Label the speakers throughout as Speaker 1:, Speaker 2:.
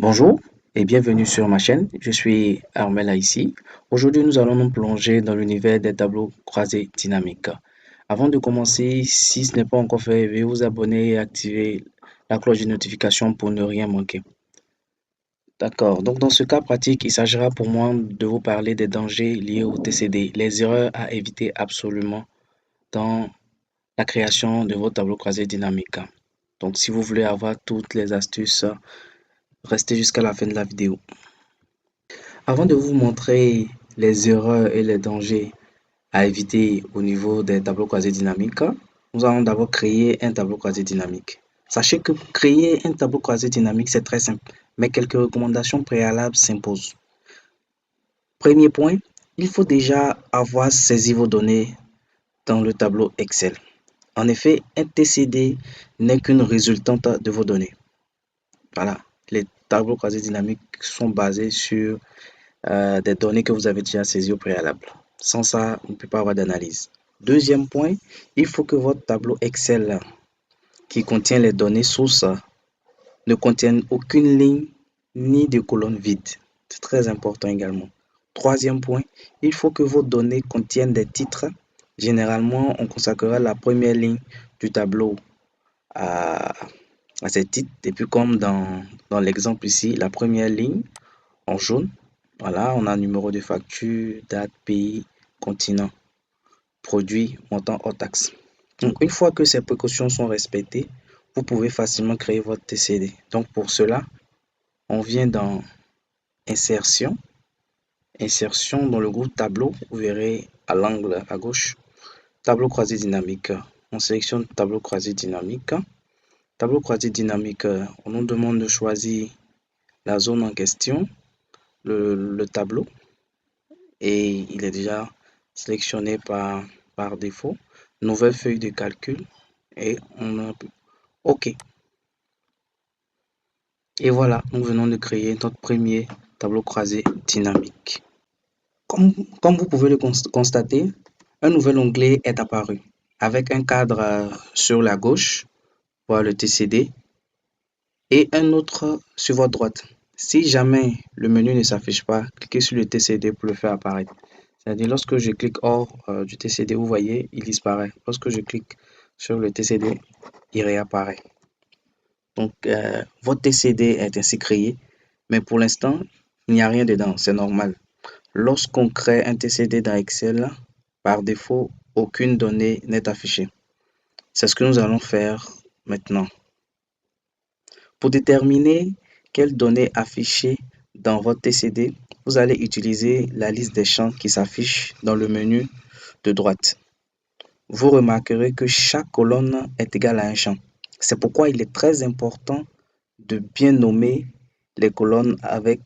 Speaker 1: Bonjour et bienvenue sur ma chaîne. Je suis Armella ici. Aujourd'hui, nous allons nous plonger dans l'univers des tableaux croisés dynamiques. Avant de commencer, si ce n'est pas encore fait, veuillez vous abonner et activer la cloche de notification pour ne rien manquer. D'accord. Donc, dans ce cas pratique, il s'agira pour moi de vous parler des dangers liés au TCD, les erreurs à éviter absolument dans la création de vos tableaux croisés dynamiques. Donc, si vous voulez avoir toutes les astuces, restez jusqu'à la fin de la vidéo. Avant de vous montrer les erreurs et les dangers à éviter au niveau des tableaux croisés dynamiques, nous allons d'abord créer un tableau croisé dynamique. Sachez que créer un tableau croisé dynamique, c'est très simple, mais quelques recommandations préalables s'imposent. Premier point, il faut déjà avoir saisi vos données dans le tableau Excel. En effet, un TCD n'est qu'une résultante de vos données. Voilà, les tableaux croisés dynamiques sont basés sur des données que vous avez déjà saisies au préalable. Sans ça, on ne peut pas avoir d'analyse. Deuxième point, il faut que votre tableau Excel qui contient les données sources ne contienne aucune ligne ni de colonne vide. C'est très important également. Troisième point, il faut que vos données contiennent des titres. Généralement, on consacrera la première ligne du tableau à, ces titres. Et puis comme dans l'exemple ici, la première ligne en jaune, voilà, on a numéro de facture, date, pays, continent, produit, montant hors taxe. Donc, une fois que ces précautions sont respectées, vous pouvez facilement créer votre TCD. Donc, pour cela, on vient dans Insertion, Insertion dans le groupe Tableau. Vous verrez à l'angle à gauche, Tableau croisé dynamique. On sélectionne Tableau croisé dynamique. Tableau croisé dynamique, on nous demande de choisir la zone en question, le tableau. Et il est déjà sélectionné par défaut. Nouvelle feuille de calcul et on a OK. Et voilà, nous venons de créer notre premier tableau croisé dynamique. Comme vous pouvez le constater, un nouvel onglet est apparu avec un cadre sur la gauche, pour le TCD, et un autre sur votre droite. Si jamais le menu ne s'affiche pas, cliquez sur le TCD pour le faire apparaître. C'est-à-dire, lorsque je clique hors du TCD, vous voyez, il disparaît. Lorsque je clique sur le TCD, il réapparaît. Donc, votre TCD est ainsi créé, mais pour l'instant, il n'y a rien dedans, c'est normal. Lorsqu'on crée un TCD dans Excel, par défaut, aucune donnée n'est affichée. C'est ce que nous allons faire maintenant. Pour déterminer quelles données afficher dans votre TCD, vous allez utiliser la liste des champs qui s'affiche dans le menu de droite. Vous remarquerez que chaque colonne est égale à un champ. C'est pourquoi il est très important de bien nommer les colonnes avec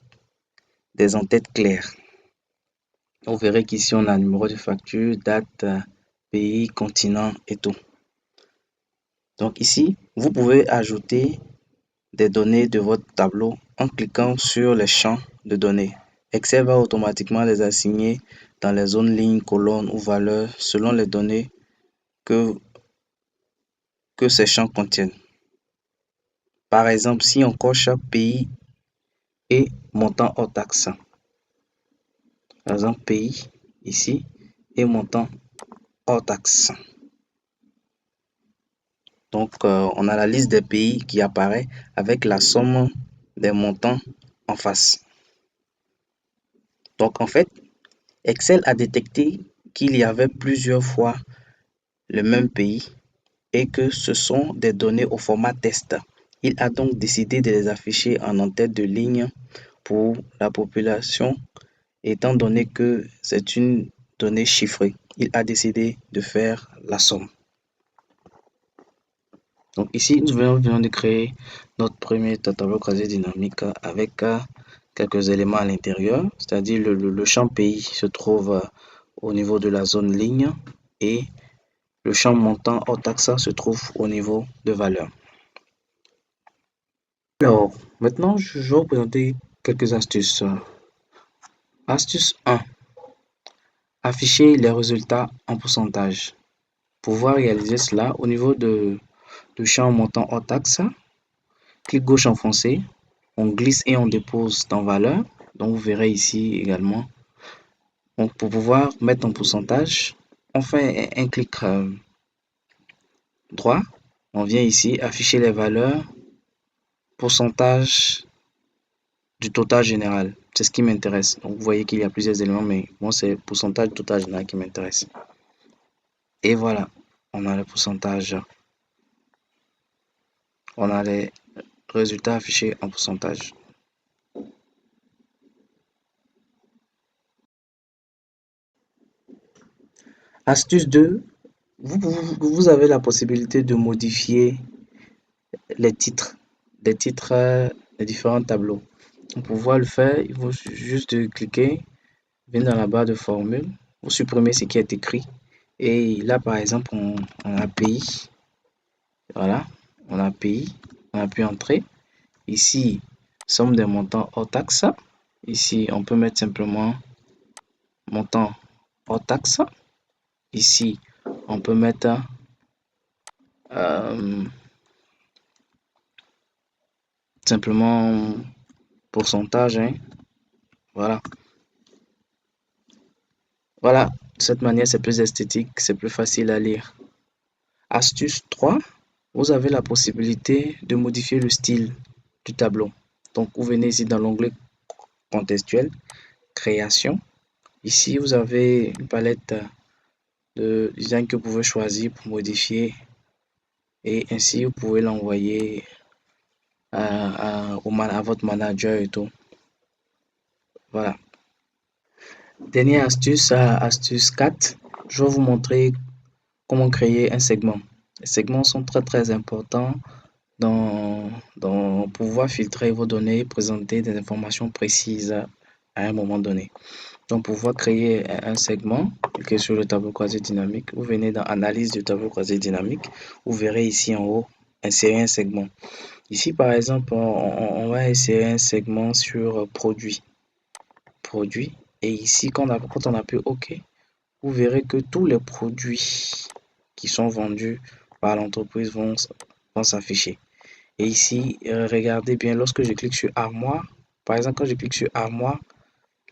Speaker 1: des en-têtes claires. Vous verrez qu'ici, on a numéro de facture, date, pays, continent et tout. Donc ici, vous pouvez ajouter des données de votre tableau en cliquant sur les champs de données. Excel va automatiquement les assigner dans les zones lignes, colonnes ou valeurs selon les données que ces champs contiennent. Par exemple, si on coche pays et montant hors taxe, par exemple pays ici et montant hors taxe. Donc, on a la liste des pays qui apparaît avec la somme des montants en face. Donc, en fait, Excel a détecté qu'il y avait plusieurs fois le même pays et que ce sont des données au format test. Il a donc décidé de les afficher en en-tête de ligne pour la population, étant donné que c'est une donnée chiffrée. Il a décidé de faire la somme. Donc ici, nous venons de créer notre premier tableau croisé dynamique avec quelques éléments à l'intérieur, c'est-à-dire le champ pays se trouve au niveau de la zone ligne et le champ montant hors taxe se trouve au niveau de valeur. Alors, maintenant, je vais vous présenter quelques astuces. Astuce 1. Afficher les résultats en pourcentage. Pour pouvoir réaliser cela, au niveau du champ montant hors taxe, clic gauche enfoncé, On glisse et on dépose dans valeur. Donc, vous verrez ici également. Donc, pour pouvoir mettre en pourcentage, on fait un clic droit. On vient ici afficher les valeurs, pourcentage du total général. C'est ce qui m'intéresse. Donc, vous voyez qu'il y a plusieurs éléments, mais moi, c'est pourcentage du total général qui m'intéresse. Et voilà, on a le pourcentage. On a les résultats affichés en pourcentage. Astuce 2, vous avez la possibilité de modifier les titres, des titres des différents tableaux. Pour pouvoir le faire, il faut juste cliquer, venir dans la barre de formule, vous supprimez ce qui est écrit. Et là, par exemple, on a pays. Voilà, on a pays, on a pu entrer. Ici, somme des montants hors taxe. Ici, on peut mettre simplement montant hors taxe. Ici, on peut mettre euh, simplement pourcentage, hein. Voilà. Voilà, de cette manière, c'est plus esthétique, c'est plus facile à lire. Astuce 3, vous avez la possibilité de modifier le style du tableau. Donc, vous venez ici dans l'onglet contextuel, création. Ici, vous avez une palette de design que vous pouvez choisir pour modifier et ainsi vous pouvez l'envoyer à votre manager et tout. Voilà. Dernière astuce, astuce 4, je vais vous montrer comment créer un segment. Les segments sont très importants dans pouvoir filtrer vos données et présenter des informations précises à un moment donné. Donc, pour pouvoir créer un segment, cliquez sur le tableau croisé dynamique, vous venez dans Analyse du tableau croisé dynamique, vous verrez ici en haut, Insérer un segment. Ici, par exemple, on va insérer un segment sur produit. Et ici, quand on appuie OK, vous verrez que tous les produits qui sont vendus par l'entreprise vont s'afficher. Et ici, regardez bien, lorsque je clique sur armoire, par exemple, quand je clique sur armoire,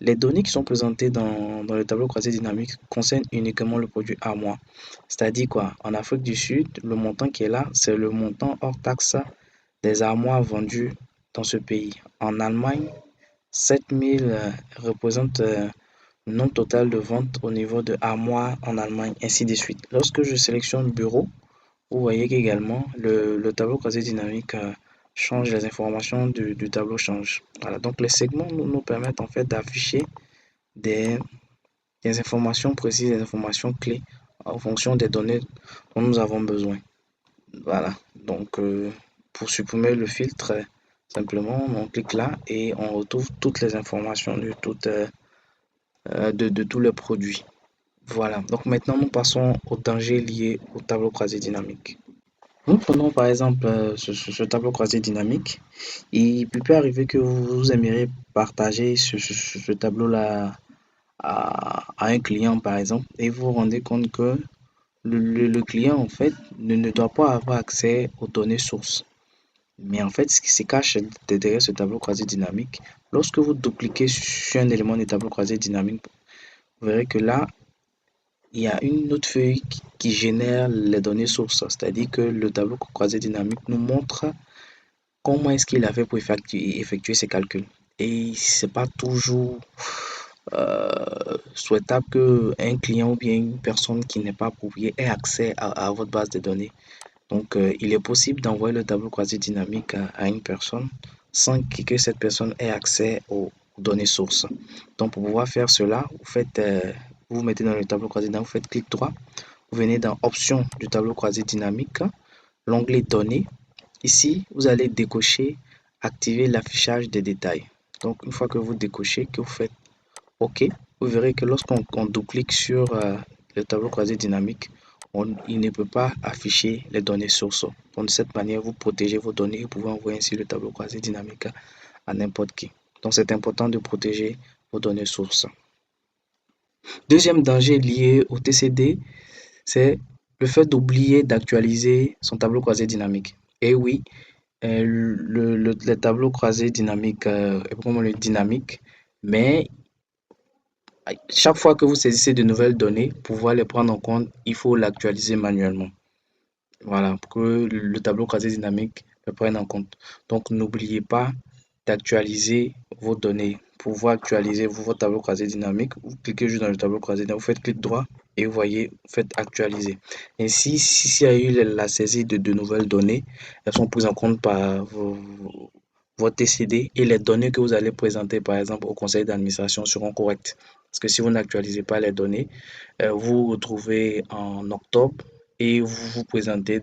Speaker 1: les données qui sont présentées dans le tableau croisé dynamique concernent uniquement le produit armoire. C'est-à-dire quoi? En Afrique du Sud, le montant qui est là, c'est le montant hors taxe des armoires vendues dans ce pays. En Allemagne, 7000 représente le nombre total de ventes au niveau de armoires en Allemagne, ainsi de suite. Lorsque je sélectionne bureau, vous voyez qu'également le tableau croisé dynamique change, les informations du tableau changent. Voilà, donc les segments nous permettent en fait d'afficher des, des informations précises, des informations clés en fonction des données dont nous avons besoin. Voilà, donc pour supprimer le filtre, simplement on clique là et on retrouve toutes les informations de tous les produits. Voilà, donc maintenant nous passons aux dangers liés au tableau croisé dynamique. Nous prenons par exemple ce tableau croisé dynamique. Il peut arriver que vous aimeriez partager ce tableau-là à un client par exemple et vous vous rendez compte que le client en fait ne doit pas avoir accès aux données sources. Mais en fait, ce qui se cache derrière ce tableau croisé dynamique, lorsque vous dupliquez sur un élément du tableau croisé dynamique, vous verrez que là, il y a une autre feuille qui génère les données sources. C'est-à-dire que le tableau croisé dynamique nous montre comment est-ce qu'il a fait pour effectuer ses calculs. Et c'est pas toujours souhaitable qu'un client ou bien une personne qui n'est pas appropriée ait accès à votre base de données. Donc, il est possible d'envoyer le tableau croisé dynamique à une personne sans que cette personne ait accès aux données sources. Donc, pour pouvoir faire cela, vous mettez dans le tableau croisé dynamique, vous faites clic droit, vous venez dans Options du tableau croisé dynamique, l'onglet Données. Ici, vous allez décocher Activer l'affichage des détails. Donc, une fois que vous décochez, que vous faites OK, vous verrez que lorsqu'on double-clique sur le tableau croisé dynamique, il ne peut pas afficher les données sources. Donc, de cette manière, vous protégez vos données et vous pouvez envoyer ainsi le tableau croisé dynamique à n'importe qui. Donc, c'est important de protéger vos données sources. Deuxième danger lié au TCD, c'est le fait d'oublier d'actualiser son tableau croisé dynamique. Et oui, le tableau croisé dynamique est vraiment le dynamique, mais chaque fois que vous saisissez de nouvelles données, pour pouvoir les prendre en compte, il faut l'actualiser manuellement. Voilà, pour que le tableau croisé dynamique le prenne en compte. Donc, n'oubliez pas d'actualiser vos données. Pour pouvoir actualiser votre tableau croisé dynamique, vous cliquez juste dans le tableau croisé dynamique, vous faites clic droit et vous voyez, vous faites actualiser. Ainsi, s'il y a eu la saisie de nouvelles données, elles sont prises en compte par votre TCD et les données que vous allez présenter, par exemple, au conseil d'administration seront correctes. Parce que si vous n'actualisez pas les données, vous vous retrouvez en octobre et vous vous présentez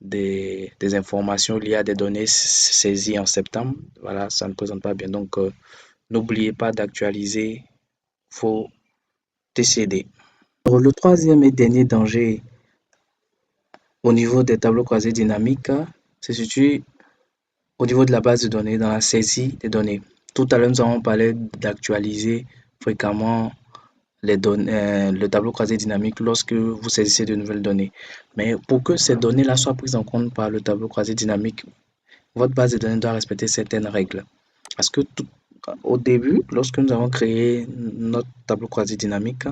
Speaker 1: des informations liées à des données saisies en septembre. Voilà, ça ne présente pas bien. Donc, n'oubliez pas d'actualiser vos TCD. Alors, le troisième et dernier danger au niveau des tableaux croisés dynamiques se situe au niveau de la base de données, dans la saisie des données. Tout à l'heure, nous avons parlé d'actualiser fréquemment le tableau croisé dynamique lorsque vous saisissez de nouvelles données. Mais pour que ces données-là soient prises en compte par le tableau croisé dynamique, votre base de données doit respecter certaines règles. Parce que au début, lorsque nous avons créé notre tableau croisé dynamique,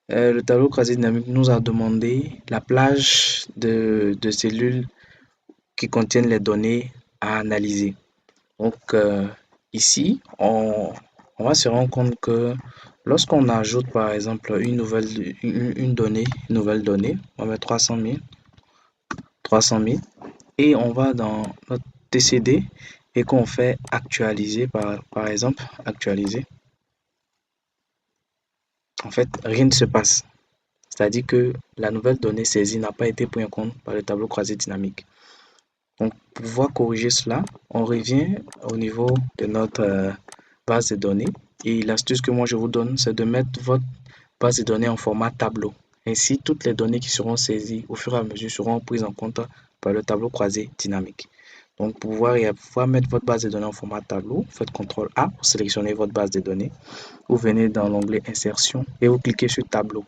Speaker 1: le tableau croisé dynamique nous a demandé la plage de cellules qui contiennent les données à analyser. Donc ici, on va se rendre compte que lorsqu'on ajoute par exemple une donnée, une nouvelle donnée, on va mettre 300 000 et on va dans notre TCD et qu'on fait actualiser par exemple, actualiser, en fait, rien ne se passe. C'est-à-dire que la nouvelle donnée saisie n'a pas été prise en compte par le tableau croisé dynamique. Donc, pour pouvoir corriger cela, on revient au niveau de notre base de données. Et l'astuce que moi je vous donne, c'est de mettre votre base de données en format tableau. Ainsi, toutes les données qui seront saisies au fur et à mesure seront prises en compte par le tableau croisé dynamique. Donc, pour pouvoir mettre votre base de données en format tableau, faites CTRL A pour sélectionner votre base de données. Vous venez dans l'onglet Insertion et vous cliquez sur Tableau.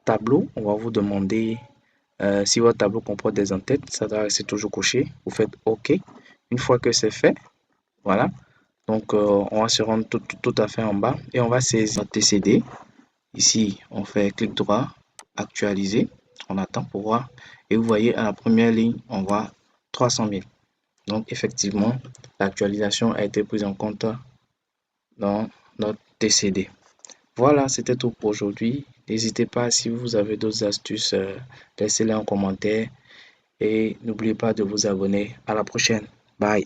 Speaker 1: Tableau, on va vous demander si votre tableau comporte des entêtes, ça doit rester toujours coché. Vous faites OK. Une fois que c'est fait, voilà. Donc, on va se rendre tout à fait en bas et on va saisir notre TCD. Ici, on fait clic droit, actualiser. On attend pour voir. Et vous voyez, à la première ligne, on voit 300 000. Donc, effectivement, l'actualisation a été prise en compte dans notre TCD. Voilà, c'était tout pour aujourd'hui. N'hésitez pas, si vous avez d'autres astuces, laissez-les en commentaire et n'oubliez pas de vous abonner. À la prochaine. Bye.